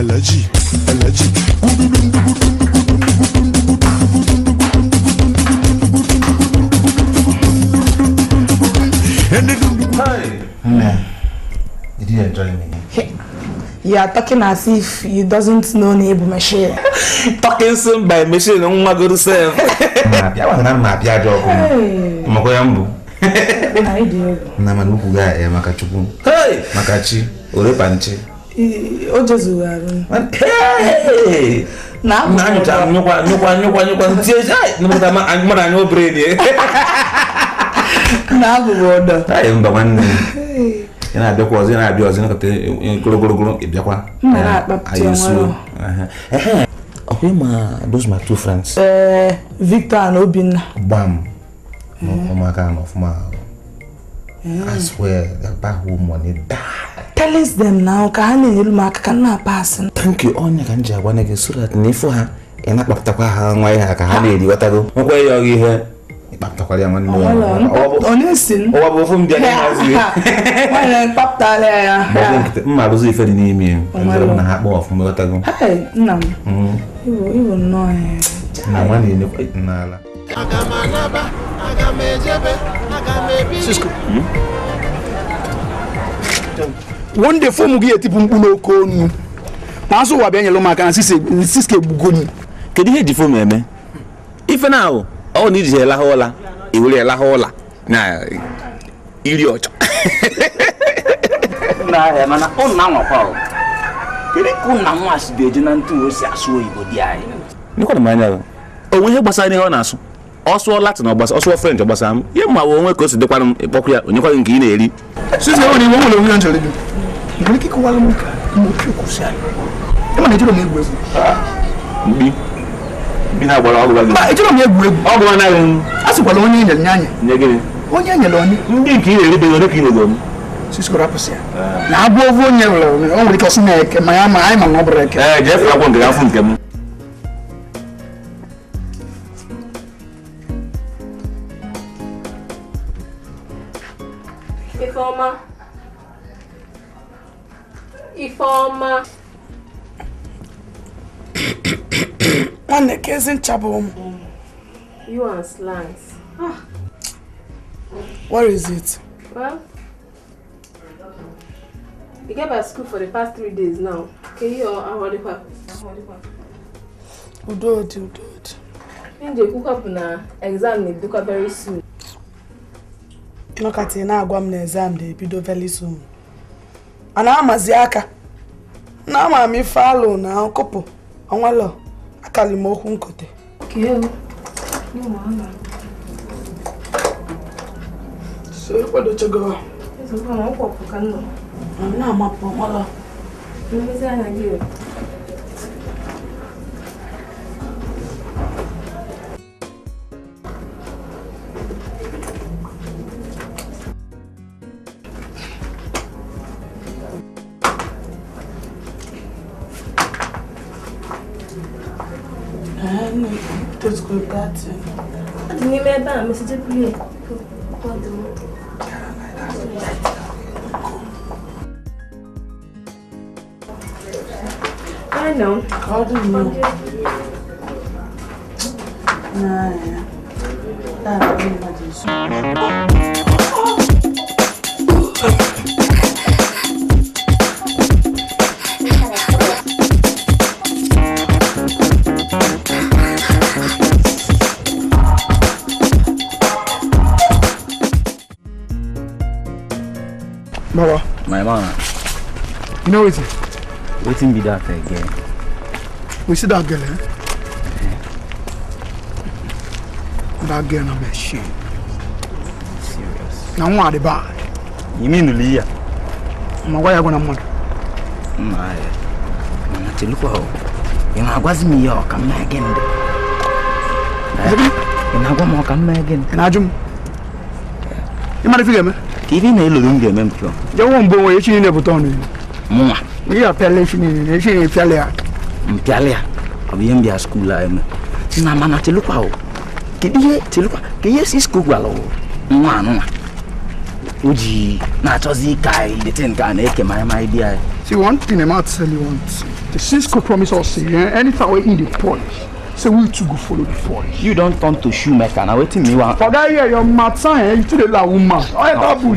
allergy. Did you enjoy me? You are talking as if you doesn't know Igbo machine. Talking soon by machine on my good self. Hey, Makachi, Ore Panchi. O Jesu aru. Hey, na nyukwa no brain. Na go odo. Ai mba wanne. Yana be ko zina bi ozina kate golo ibiakwa. Ayesu. Okay, those my two friends. Victor and Obinna. Bam. Amaka of ma. I swear they're back home money die. Tell us them now, pass. Thank you, Onya Kanja, one so that Nifu her and not Bakaka, my Hakahani, what I do. Okay, you're here. Bakakayan, honest, or from the Mabuzi for the name, and I don't have more from what I go. Hey, no, you will know. I want you to Nala. Cisco. One day for Mugi Tipuno Konu. Paso Wabenga Maka and Cisco Bugoni. Can you hear the phone, man? If now, all needs a la hola, it will la hola. Now, idiot. Nah, man, on now, Paul. Can you come now? Must be a general to say, so you go die. You got a man. Oh, we have Basani on us. Also Latin or also French or Basam. You might want to the one Pokia when you call in Guinea. Since the only one of you, you can kick one. Come on, you don't need with me. Bina all the way. I don't need with all the one. As well, only in the Nanya. Negative. One young alone. You can't live in the Cisco Rapacia. Now, both one year only because my I'm a number. Jeff, I want to have them. Ifeoma. One the cousin chabom. You and slangs. What is it? Well, you get back to school for the past 3 days now. Can you hold it up? We do it. And you cook up na exam need to very soon. You know, Katina, go on the exam, they be very soon. And I'm a ziaka. Now, I'm follow now, couple. And well, I call him more hunkote. Kill. So, where do you go? It's a one for Kalu. I'm not my mother. Let me say, I give. Let's go that. I didn't remember, Mr. Play. I know. How do you know? Nah, that's Baba. My man. You know what? Waiting be that again. We see that girl, eh? That girl no be shit. Serious. Now what the bad? You mean Lulia? Why you gonna mother? Nah, man, I look how. You know, I was me yo, come again. You know, come again. And I jump. You might figure me. TV na ilo lunge memcho. You won't go away, she never told me. Mwa. We are pelishing in she failure. Mpialia. Abiyembi school la eme. Na mana te look how. Kidi te look. Ke yes school gwalo. Mwa no. Uji na chozi kai de ten ka na eke my idea. See, one thing I'm out to tell you one thing. The Cisco promise us, anytime we in the polish, so we too go follow the polish. You don't turn to shoemaker, now waiting me one. For that year, your matter, you to the la woman. I have bull.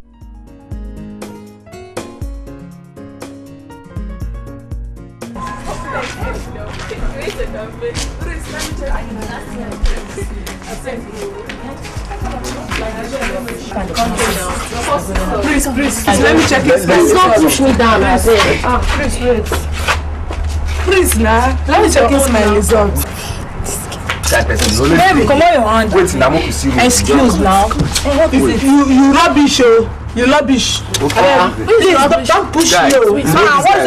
Please, let me check it. Please don't push me down. Please, now. Let me check my result. Baby, come on your hand. Wait, now I'm see you. Excuse now. You rubbish, oh. You rubbish. Please, don't push me. What's the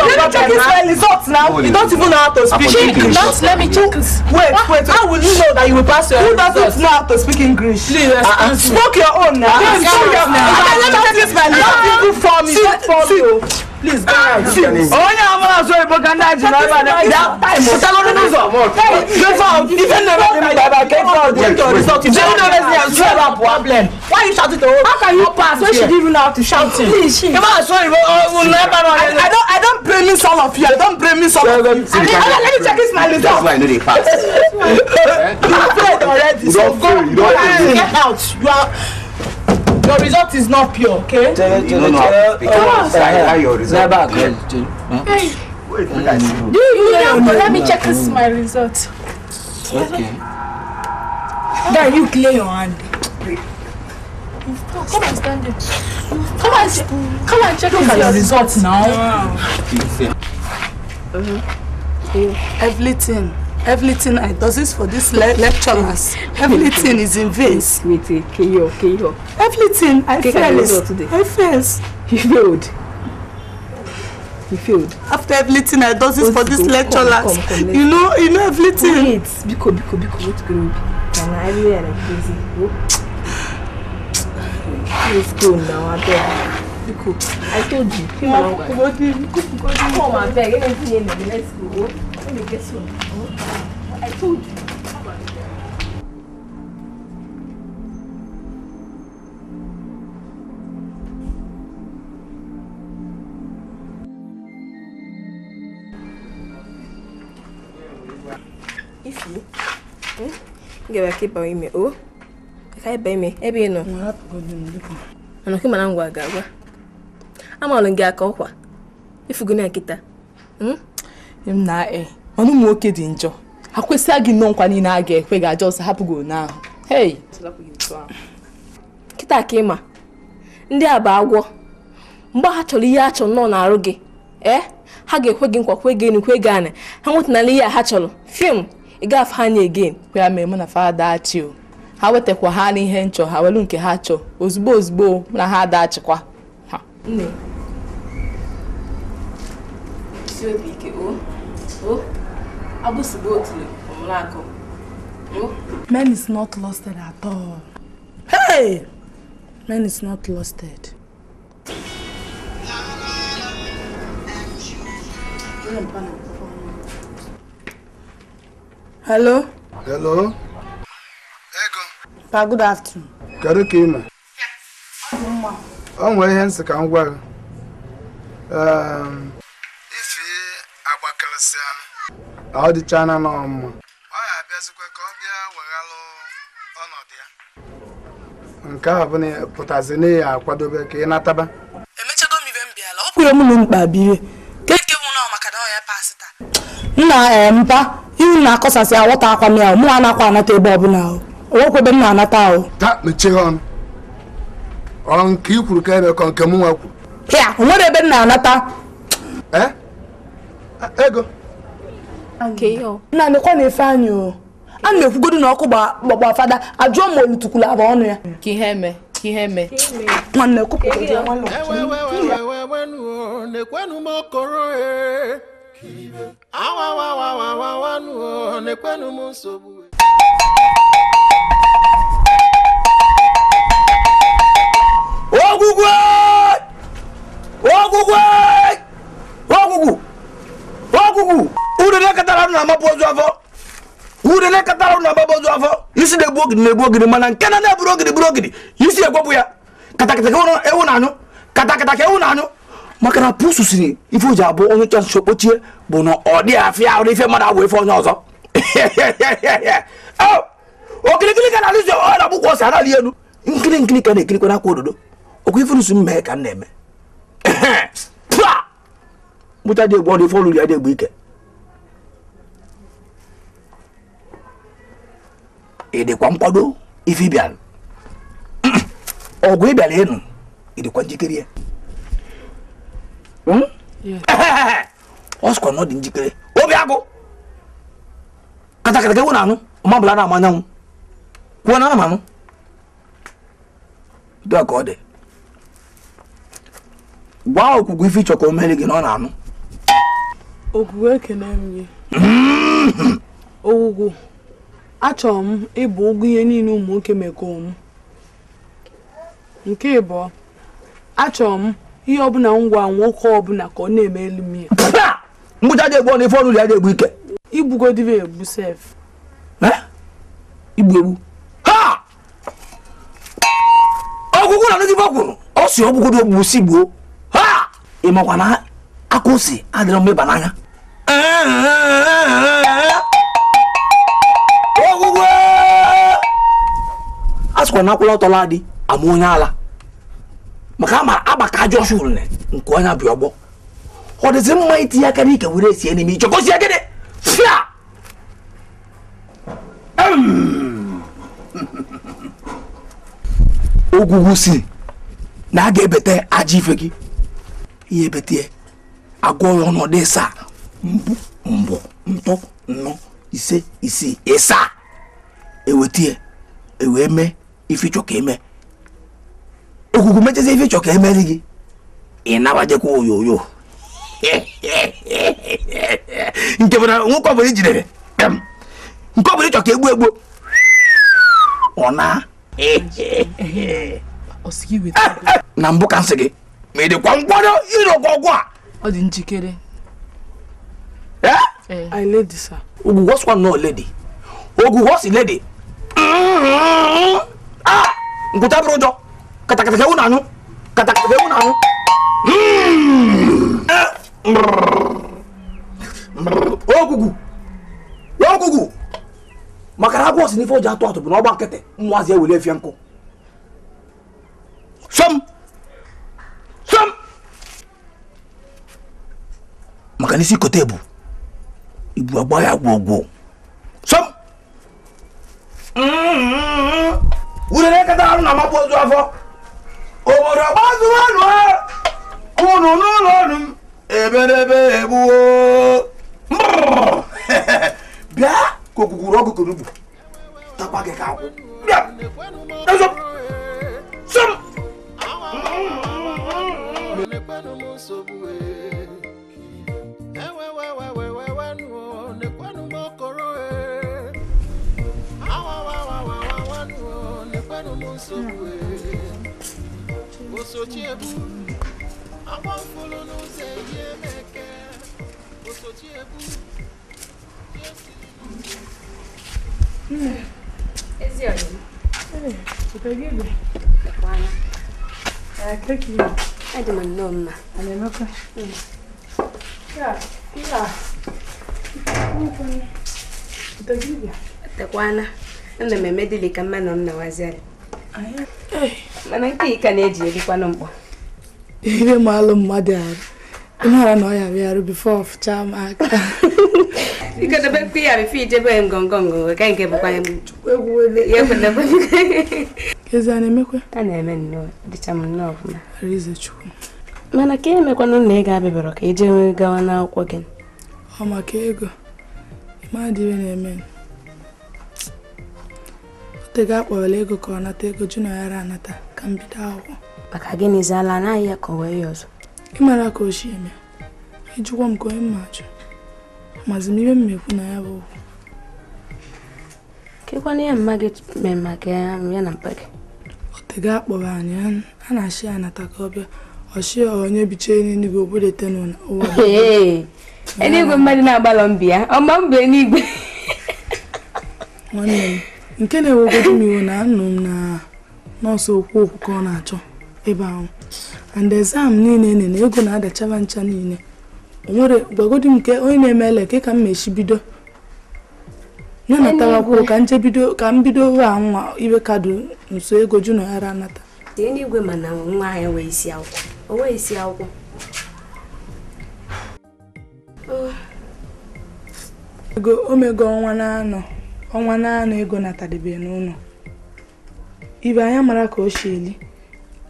problem? Check my results now. You don't even know how to speak English. Don't let me check. Wait. How will you know that you will pass your results? Who doesn't know how to speak English? Please, smoke your own now. Let me check my results. For me, not for you. Please, go ahead. Oh, yeah, I'm not sorry, but can I just have that time? Why you shouting to her? How can you pass when she didn't even know how to shout? Come on, sorry, I don't blame you, some of you. I don't blame you, some of you. Let me check this my result. That's why I know they pass. You played already. So go get out. Your result is not pure, okay? Your result. Let me check this my result. Okay. Then you clear your hand. Come and stand there. Come and check your results now. Everything I does this for this lecturers. Everything is in vain. Wait, Everything I failed. You failed. After everything I does this for this lecturers. Come, you know everything. Wait, Biko, what's going on? I really am crazy. Let's go now, I beg. Biko, I told you. Come on, I beg. Let's go. Let me get some. I told you. If you get a keep by me, oh, I buy me, every no. I'm not coming on Wagawa. I'm all in Gakwa. If you're going to get that, ọnụ m nwoke dị njọ. Ha kwesịa gị nnọọ nkwa niile a ga-ekwe ga-ajọs hapụ go now. Hey. Kita ka ịma. Ndị a bụ agwọ. Mgbe ha chọrọ ihe a chọrọ nọ na-arụ gị. Ha ga-ekwe gị nkwa kwe gị nkwe gị ana. Ha nwetana ihe ha chọrọ. Film ị ga-afụ ha anya again. Kwa mee mụ na fada achị o. Ha wetakwa ha n'ihe nchọ ha welu nke ha chọ. Ozugbo na ha adachịkwa. Ha. Nne. Igwebuike Man is not lost at all. Hey! Man is not lost. Hello? Hello? Ego. Pa, good afternoon. Kedu ka ime? O nwere ihe nsị ka m gwa gị. Ọ dịcha na n'ọmụma. Ọ ya abịazikwa ka ọ bịa weghalụ ọnọdụ ya. Nke a bụ na pụtazi na ya akwadobe ka ị nataba. Emechago m ibe m bịala. Ọ kwere m na mkpa biwe. Keke mụ na maka na ọ ya pasita. Nna mpa, ihu na akọsasị awọta akwa m ya. Mụ anakwa anata ebe ọbụla o. Okwebe m na anata o. Ta mechie ọnụ. Ọ nke i kwuru ka ebe ka nke mụ nwa kwuru. Ya, o nwere ebe m na anata. Ego. Okay, yo. Na nekwa na efe anyị o. A na-ekwugodu na ọkụ gbagba fada ajụọ m olutukwula abụ ọnụ ya. Ka ihe eme. Nwanne kwupụta ya nwanne. Nekwenu mokoro e. Awa nekwenu musobu. Ogugwe! Ude ne katara na mabozo afọ. Isi de gbogidi mana nke na brogidi. Isi egbobu ya. Katakata ke ewu na anu. maka na pusu siri ife oji abụ onye chọrọ chokpochie bụ na ọ dị afịa ahụ ife mmadụ abụ ife onye ọzọ okirikiri ka na-alụzi ọ na-agbụkwa ọsọ anali elu nkiri ka na-ekirikwa n'akwa ododo ọkwa ife nusu mmehie ka m na-eme mụta dị egbu ọ dị ife olulu ya dị egbu ike ị dịkwa nkwado ife ịbịara ọgwụ ịbịara enu ị dịkwa njikere ya ọ sịkwa na ọ dị njikere obi agụ katakata ewu na-anụ ọmabụla na-ama anyanwụ kwuo na anụ dị ka ọ dị gwa okwugwu ife ịchọ ka o mere gị na ọ na-anụ okwugwu ekene m gị owugwu achọrọ m ịbụ ụgwọ ihe niile ụmụ nwoke mekọọ m nke ịbụọ achọrọ m ihe ọbụla ngwa nwoke ọbụla ka ọ na-eme elu mmiri mgbụcha dị egbu ọ na ife ọnụ ya dị egbu ike igbugodibe egbu sef igbu egbu ha ọgwụgwụ na ndị kwuru ọ si ọgbụgodo ogbu si gbuo ha ị makwa na aka osi adịrọ mmeba n'anya ọgwụgwụ a sịkwa na akwụla ọtọla adị ama onye ala maka ama agbaka ajọ shụrụ nke onye abịa ọgbọ ọ dịzi mma itinye aka n'ike were sie n'ime ichọkọsi ya gịnị fia ogwugwu si na a ga-ebete aja ife gị ihe ebete agwọ ya ọnọdụ ịsa mbụ ntọ nnọ ise isii ịsa ewetie ewee mee ife ịchọ ka eme ogwugwu mechezi ife ịchọ ka emeri gị ị nabajekwa oyoyo nke bụ na nwoke ọbụla ijidere nke ọbụla ịchọ ka egbu ọ na na mbụ ka nsị gị ma ị dịkwa nkwado ịrụkwa ọgwụ a ọ dị njikere ogwugwu sịkwa nnọọ ledi ogwugwu si ledi nkwụta bụrụ ụjọ katakata ewu na-anụ katakata ewu na-anụ ogwugwu maka na agwọ ọsị n'ife o ji atụ atụ bụ na ọgba nkịtị mmụazị ewele efie nkụ som maka n'isi kote bụ ibu agba ya gwogwo som wure na-eketa arụ na amapụ ozu afọ obodo gbazụwanụ ụnụ n'ụlọ ọrụ m eberebe egbuo bịa ka okwukwuru ọgụ korubu takwa gị ka akwụ bịa ezo som Tekwana, anda me medili kama na wazari. Mana nke ka na-eji edikwa n'mkpọ. Ihe maalụ mmadụ arụ. Ịmara na ọ ya bịarụ before of Amaka. Ike debe kwa ya bifo ijebe ngongongo ka nke bụkwa Egwuregwu. ya kwede. Kezi a na-emekwa? A na-eme nnọọ, dịcha m nnọọ ọfụma. Arize Chukwu. Mana ka emekwanụ na ị ga-abịabịara ka ije gawa n'akwụkwọ gị. Ọ maka ego. Ịma dị iwe na-eme. Otega akpọrọla ego ka ọ nata ego jụ na yara anata ka m bido akwụkwọ. Maka gịnị zala anaghị ya ka o wee ya ọzọ. Ịmara ka o si eme. Ijikwa m ka onye mma ajụ. Mazi m ihe m mekwu na ya bụ okwu. Kekwana ya mma gị mee maka ya na mpa gị. Otega akpọrọ anyị a na-achị anata ka ọ bịa. Ọchị onye biche n'eluigwe obodo tenu na ụwa. Eluigwe mmadụ na-agbalọ mbi ya. Ọma mbe eluigwe. Nwanne m nke na-ewegodo m iwe na nnụ m na nọọsụ okwu ka ọ na-achọ ebe and exam niile na ego na-adachaba ncha niile onwere gbagodi nke onye na-emele ka m mechi bido na natawakwuru ka m bido nwa ibe kadu nso ego ju na yara anata n'igwe mana nwa anyị wee isi akwụkwọ o wee isi akwụkwọ ego omego ọnwa na-anọ ego natadebe n'ụlọ ibe anya mara ka o sheli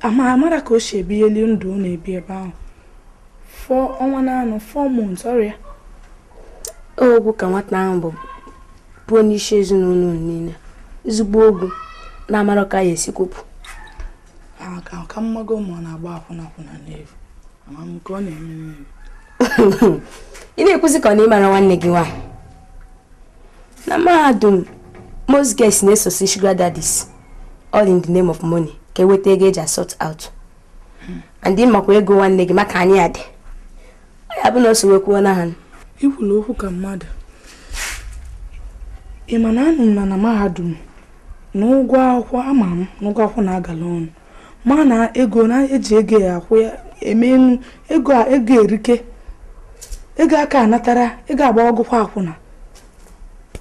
amara ka o shebi eli ndụ na-ebi ebe ahụ ọnwa na-anọ 4 months ọrịa ogwu ka nwata ahụ bụ n'isi ezinụlọ niile ezigbo ogwu na-amara ka ya esi kwupụ ka mmago ma ọ na-agba akwụna n'efu ama m ka ọ na-eme ị na-ekwuzi ka ọ na-ịmara nwanne gị nwaanyị na mahadum most guys na-esosi sugar daddies all in the name of money ka eweta ego eji sort out and ịmakwa ego nwanne gị maka anyị adị ya bụ na o so wekwuo na ha ikwulu okwu ka mmadụ ị ma na anụ na mahadum na ụgwọ akwụkwọ ama m na ụgwọ akwụkwọ na-agala ọnụ ma na ego na-eji ego ya akwụ ya emenu ego erike ego aka anatara ego agba ọgụkwa akwụna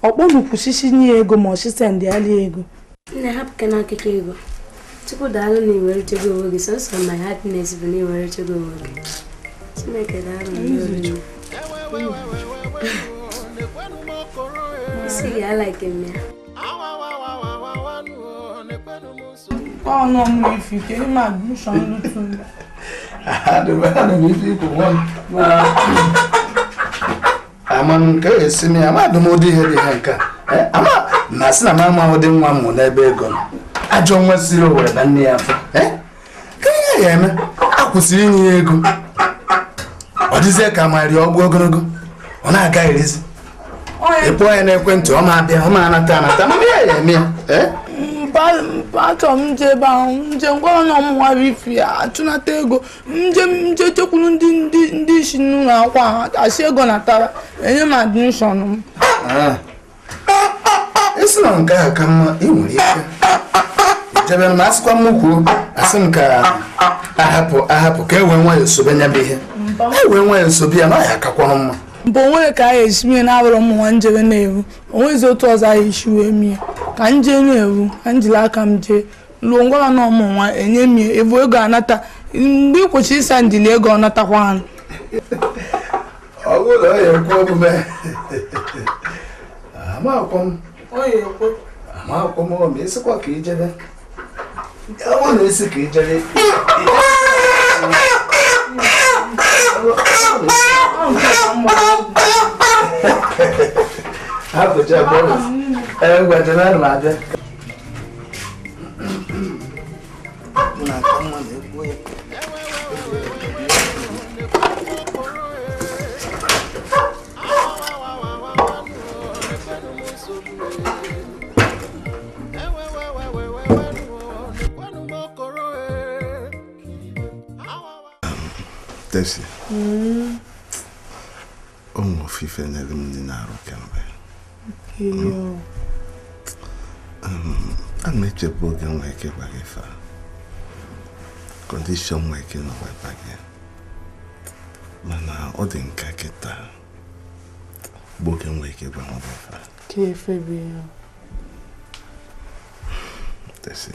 ọkpọnukwusisi nye ego ma ọsịsa ndị ali ego nne hapụke na akụkọ ego tupu daalụ na iwere chego onwe gị sọsọ ma ha dị n'ezibụ na iwere chego onwe gị Chineke daalụ n'obi isi gị alaike m ya ọnụ ọmụ ifi ke ịma admission lutu ama nke esi m ya amadụ ụdị ihe dị ha nke ama na sị na mama ụdị nwa m n'ebe ego nọ ajọ nwa siri owere na nne ya afọ ka ihe ya eme akwụsịrị inye ya ego ọ dịzie ka marị ọgbụ ogologo ọ na-aga erizi ịkpọ ya n'ekwentị ọ ma-abịa ọ ma-anata mana ya eme ya achọrọ m nje ebe ahụ nje ngwara na ọmụnwa ifi achụnata ego nje chekwuru ndị isi n'ụlọ akwụkwọ ahụ asị ego natara enye m admishọn m isi na nke a ka mma ị nwere ike jebere m asịkwa m kwuo asị m ka ahapụ ka e wee nwayọ sobe nya bụ ihe e wee nwayọ sobe ya na ọya akakwanụ mma mgbe onwere ka anyị esi mie na-abụrụ ụmụ nwa njebe na-ewu onwezi otu ọzọ anyị esi wee mie ka nje na-ewu ka njiri aka m jee lụọ ngwara na ọmụ nwa enye mie ebu ego anata mgbe ị kwụchi ịsa njili ego ọ natakwa ha ọ bụrụ na ọ ya ekwe omume amakwọ m ma esikwa ka ijebe ọ bụrụ na esi ka ijebe apụcha bọọlụ gwajere ma abịa Tesi. Ụmụ ofufe nyere m ndị na-arụ kemgbe. A na-echebe oge nwa ike gwara ife a. Kọndishọn nwa ike nọkwa ebe gị. Mana ọ dị nka kịta bụ oge nwa ike gwa nwa ife a. Tesi,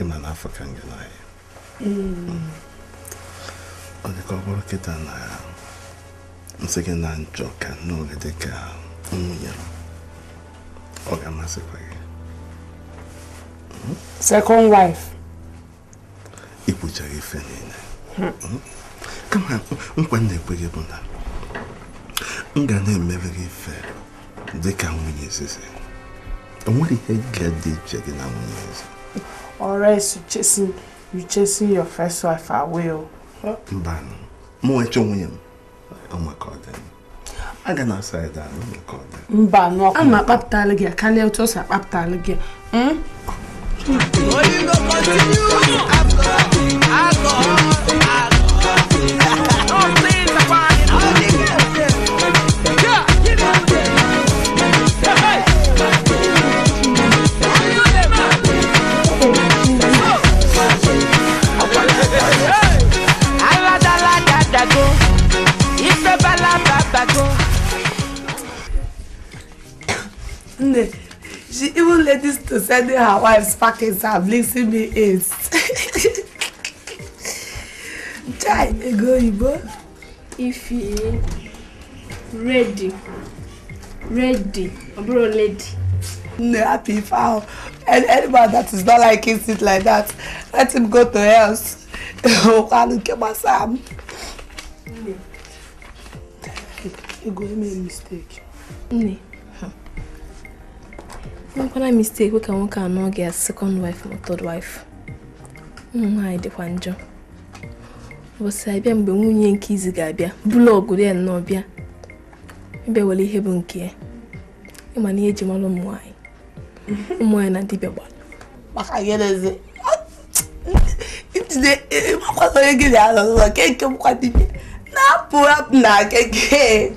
ịma na afọ ka ngị n'ahịa. Ọ dị ka ọ bụrụ kịta na nsị gị na njọ ka n'oge dị ka nwunye m ọ ga-amasịkwa gị. Second wife. Ikpuchara ife niile. Kama nkwa na-ekwe gị bụ na m ga na-emere gị ife dị ka nwunye izizi. O nwere ihe ga-dị iche gị na nwunye izizi. Or else you chasing your first wife away. Mbano, mụ eche nwunye m ọmaka ọ dị. Aga na saịda ọmaka ọ dị. Mbano, a ma akpapụtala gị akarịa otu o si akpapụtala gị. to sending her wife's packets and blessing me is. Chai, go Igbo. If you ready, bro, lady. No, happy foul. And anybody that is not like it like that, let him go to else. Kalu gbasara. You go make a mistake. No. When I mistake, we can not get a second wife or third wife. I de kwanjo. Was I be mbe nwunye nke izi ga-abịa blog dey no bịa. Mbe wele ihe bụ nke. Ịma na ihe ji malụ mmụọ anyị na dibịa gba. Maka yereze. Itide makwaso yegi ya lo keke mkwa dibịa. Na pura na keke.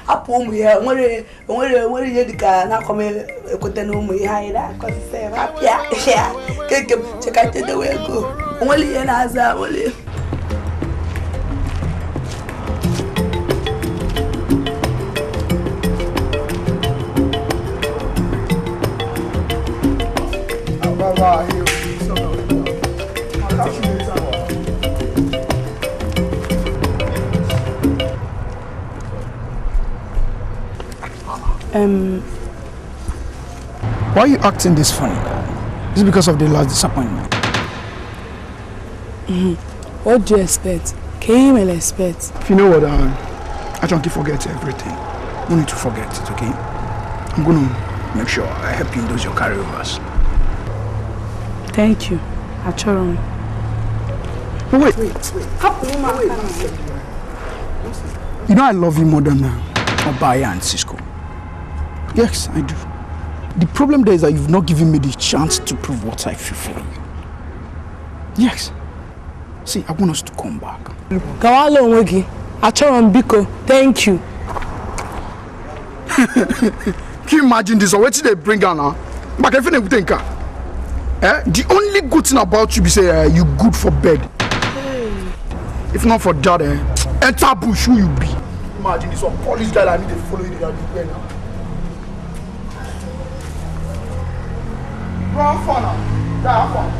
Apu ụmụ ya nwere ihe dịka na akọme ekote na ụmụ ihe anyị na-akọsị apịa. Keke cheka tede we go. Nwere ihe na-aza nwere. Why are you acting this funny? Is it because of the last disappointment? What do you expect? Can you expect? If you know what, I don't forget everything. No need to forget it, okay? I'm going to make sure I help you in those your carryovers. Thank you. Achorum. Wait. You know I love you more than Obaya and Cisco. Yes, I do. The problem there is that you've not given me the chance to prove what I feel for you. Yes. See, I want us to come back. Kawalo Nwegi. Achorum Biko. Thank you. Can you imagine this? What did they bring on now? But if you think, the only good thing about you be say you good for bed. If not for that, enter bush who you be. Imagine this one police guy that need to follow you now. Run for now. That one.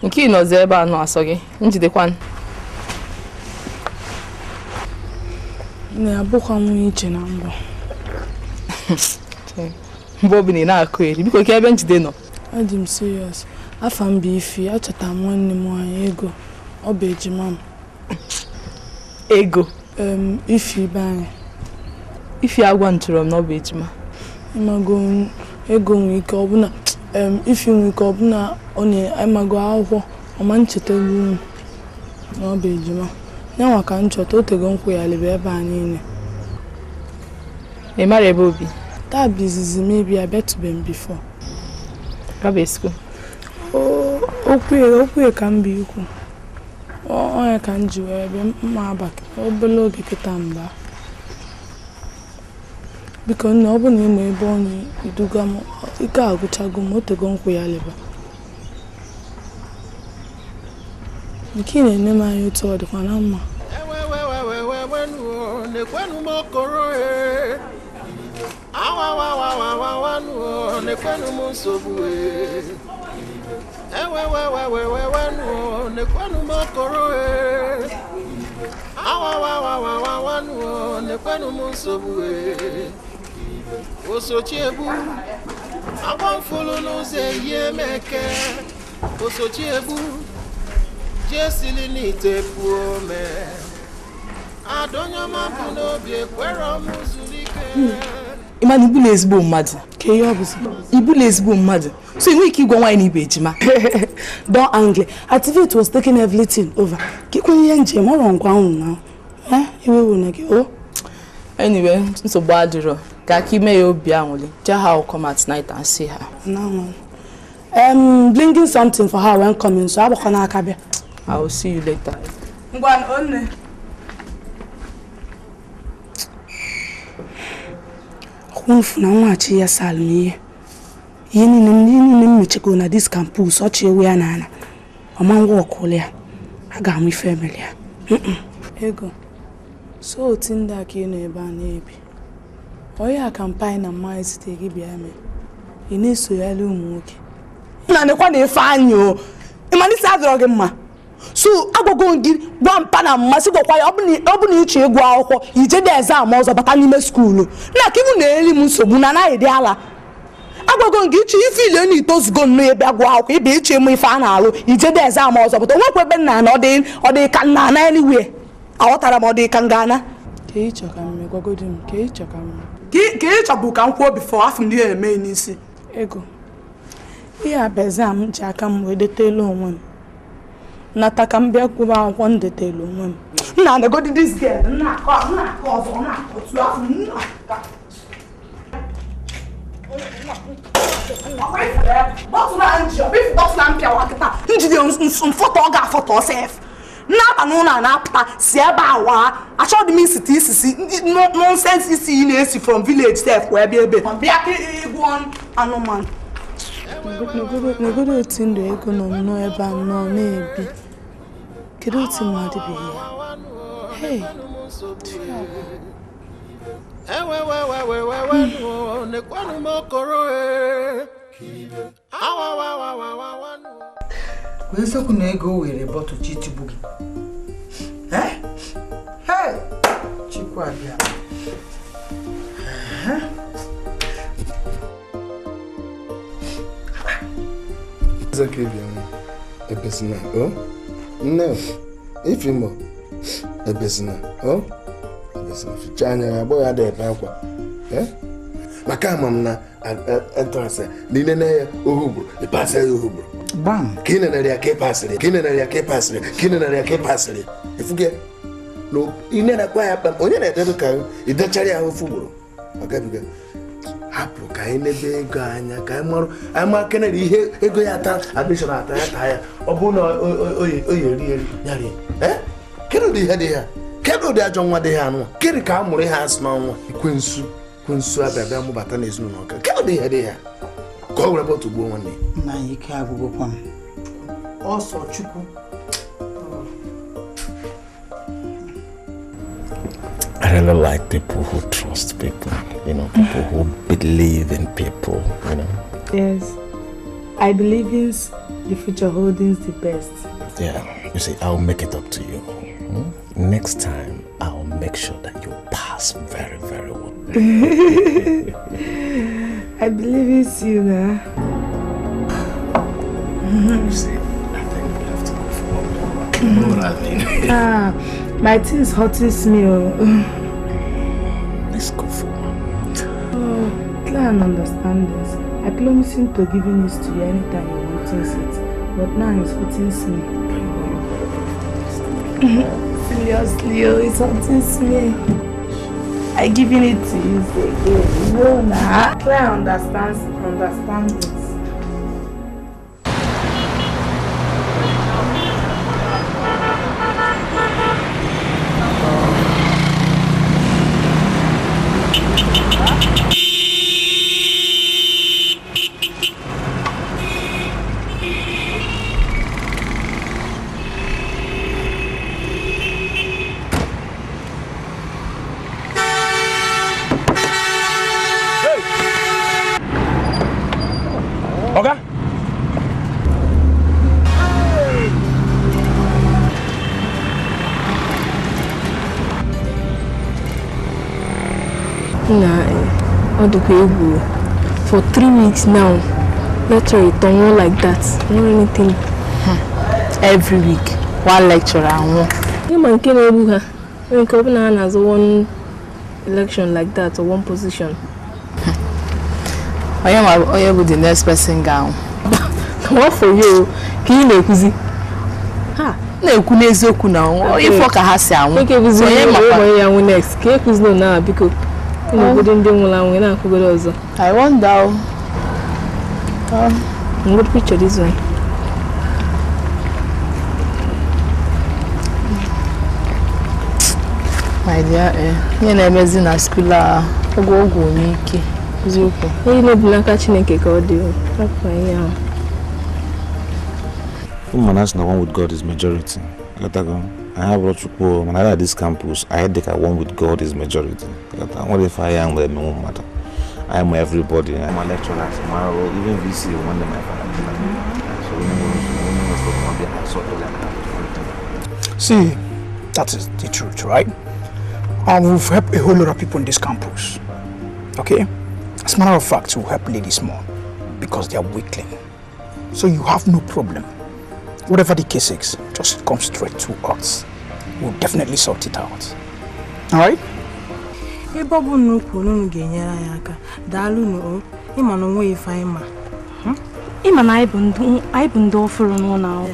Nke ịnọzi ebe a nọ asọ gị njidekwan na-abụkwa m iche na mbọ mgbe obi na-akụ eri biko ka ebe njide nọ adị m serious afa m bụ Ifi achọta m nwanne m nwaanyị Ego ọ bụ ejima m Ego Ifi be anyị Ifi agwa ntụrụ m na ọ bụ ejima ịmago Ego nwere ike ọbụna Ifi nwere ike ọbụna ọ na-amago akwụkwọ ọma ncheta egwu na ọ bụ ejima nyanwa ka nchọta otego nkwụ ya lebe ebe a niile ị mara ebe obi taa bụ izizi mebi abịatụbe m before gaba esikwu okwu ka m bụ ikwu onye ka m ji wee bịa mma abaka obere oge kịta mgba biko nne ọ bụ na ịma ebe onye iduga m ike agụchago m otego nkwụ ya leba nke na-ene m anya otu ọ dịkwa na mma Osochiebu agbanfulu n'ụzọ ihe meke Osochiebu jesili n'ite puo me adonyoma bụ n'obi ekwere m zuru ike ịma na ibu na-ezigbo mmadụ ka ihe ọ bụzi ibu na-ezigbo mmadụ so enwe ike ịgwa nwaanyị na ibe ejima don angle activate was taking everything over kikwenye ihe njem ọrụ nkwa ahụ na iwe na gị o anyway nsogbu adịrọ ka aka ime ya obi anwụli tell her I'll come at night and see her no bringing something for her when coming so agbakọ n'aka bịa I will see you later ngwan onne Mfu na nwachi ya salụ ihe niile mmechego na dis campus ọchị ewu ya n'ala ọma ngwa ọkụlụ ya a ga-amụ ife emeli ya ego so otu ndị aka ị nọ ebe a na-ebi onye a kampai na mma ezite gị bịa mee ị na-esoghali ụmụ nwoke nna nekwa na efe anyị o ịmalite adịrọ gị mma so agwago gị gwa mpa na mmasị gwakwa ya ọ bụ na ịchọ ịgụ akwụkwọ ije dị exam ọzọ bata n'ime skuulu nna ka ịbụ na-eri m nsogbu na anaghị dị ala agwago gị ịchọ ife ile na itozugo nnọọ ebe agụ akwụkwọ ịbịa ịchọ ịmụ ife a na-alụ ije dị exam ọzọ bata onwekwa ebe nna na ọ dị ka nna ana anywhere aghọtara m ọ dị ka ngana ka ịchọ ka mme gwagodi m ka ịchọ ka mme ka ịchọ bụ ka m kwuo bifo afọ ndị eme n'isi ego ihe abụ exam ji aka m wee detelu onwe m nata ka m bịa kwụba akwụkwọ m detelu onwe m nna anagodi dis girl nna akọ ọzọ na otu afọ njide mfọtọ ọ ga-afọtọ ọsef n'abalị ụlọ a na-apụta si ebe a waa achọghị m isite isisi nonsens isi ị na-esi from village sef wee bịa ebe bịa ka ịgụ anụmanụ n'ogodo otu ndụ ego nọ nnọọ ebe a nọ na-ebi kedu otu mmadụ bụ ya eziokwu na ego were bọtụ chitigbu gị chikwa bịa ebesina nne Ifeoma ebesina ebesina ficha anya ya gbọ ya dị ebe akwa maka ama m na entrance niile na ya ohugburu ịpasa ya ohugburu bam ka ị nenere ya ka ị pasịrị efuge no ine na kwa ya kpam onye na-edebe ka idechara ya ofu ugboro agabiga hapụ ka anyị nebe ego anya ka anyị marụ anyị ma kenere ihe ego ya ata admission ata ya taa ya ọ bụ na oyi eri kedu ụdị ihe dị ha kedu ụdị ajọ nwa dị ha anụ kiri ka a mụrụ ihe asị n'ọnwa kwensu abịa mụbata n'ezinụlọ ọka kedu ụdị ihe dị ha ka ọ were bọtụ gbuo nwanne na ike agwụgwọkwa m ọsọ chukwu I really like people who trust people, people who believe in people, Yes, I believe in the future holdings the best. Yeah, you see, I'll make it up to you. Next time, I'll make sure that you pass very, very well. I believe it's you now. You see, I think we have to go for one. You know what I mean? My thing's hurting me. Let's go for one. Oh, clear and understand this. I promise him to give this to you anytime you want it. But now it's hurting me. Seriously, it's hurting me. I giving it to you again. No, nah. Clear understand this. Igwebuike. For 3 weeks now, lecture return one like that. Not anything. Every week, one lecturer and one. You man can Ebuha. When Kobana has one election like that or one position. I am the next person down. What for you? Can you make easy? Ha, no kunezoku now. If I can say I want. So I am next. Can you know now Biko? I wonder. Good picture this one. My dear, you never seen a school. Ogwugwu n'ike. eziokwu onye na-ebu n'aka Chineke ka ọ dị akwa ya. Woman has no one with God is majority. I have lots of people. When I at this campus, I had like one with God is majority. What if I am with no matter? I am everybody. I'm a lecturer tomorrow, even VC one day my father. See, that is the truth, right? We've helped a whole lot of people in this campus. Okay? As a matter of fact, we'll help ladies more because they are weakling. So you have no problem. Whatever the case is, just come straight to us. We'll definitely sort it out. Alright? Hey, Bobo, no, no, Genya, Dalu, no, Imano, way if I am. Iman, I been do for no now.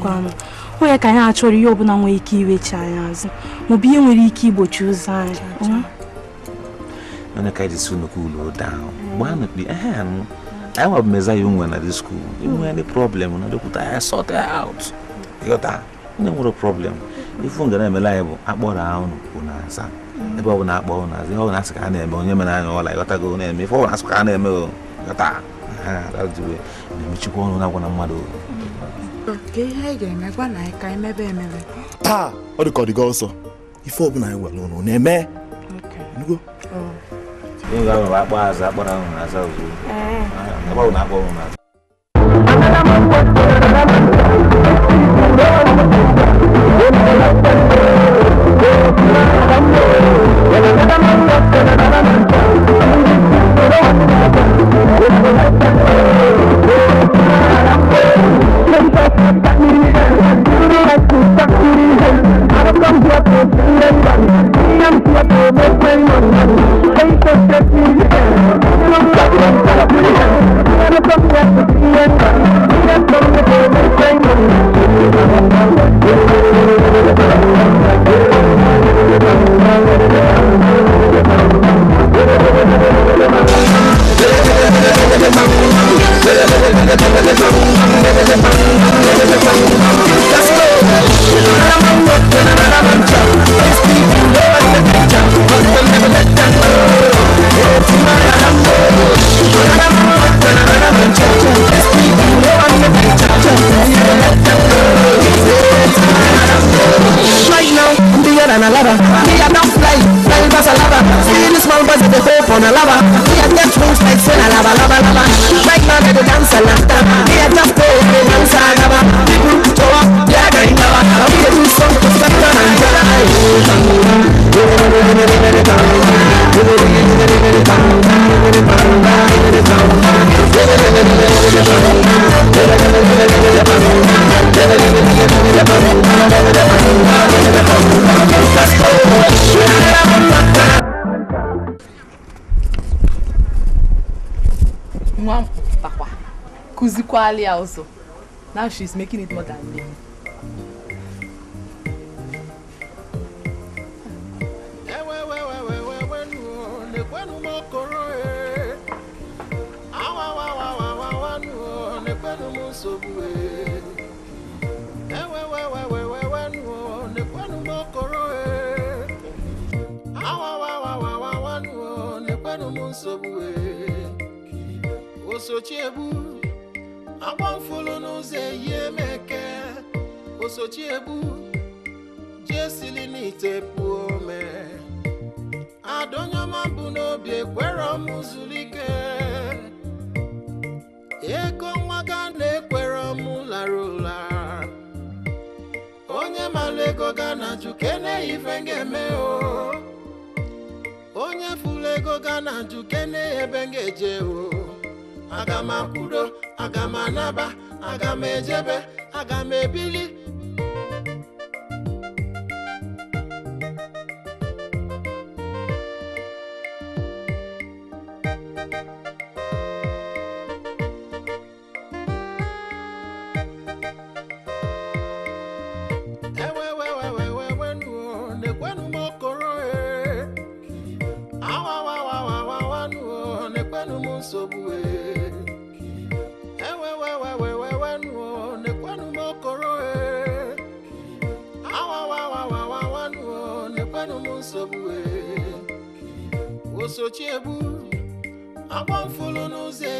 Where can I actually open a way key with China's? Mobi and we keep what you say. And I can't soon cool down. One would be a hand. I was Messiah young when at the school. You know any problem when I look at I sort it out. You got that? No problem. If you're gonna be liable, I bought down on answer. About when I bought as the whole ask an name on your man and all I got to go name before ask an name. Got that? That's the way. Which you go on one mother. Okay, hey, game, I maybe. Ah, what do you call the girl, sir? If you open, I will no name. Okay. You go. You got a bars up on ourselves. About not going out. Also. Now she's making it more than me. Osochiebu jesili n'itepu ome adonyama bụ n'obi ekwere m zulike ego nwaga na-ekwere m lara ụla onye mara ego ga na jukene ife ngeme o onye fulu ego ga na jukene ebe ngeje o aga m akwudo aga m anaba aga m ejebe aga m ebili Osochiebu agbamfulu n'ụzọ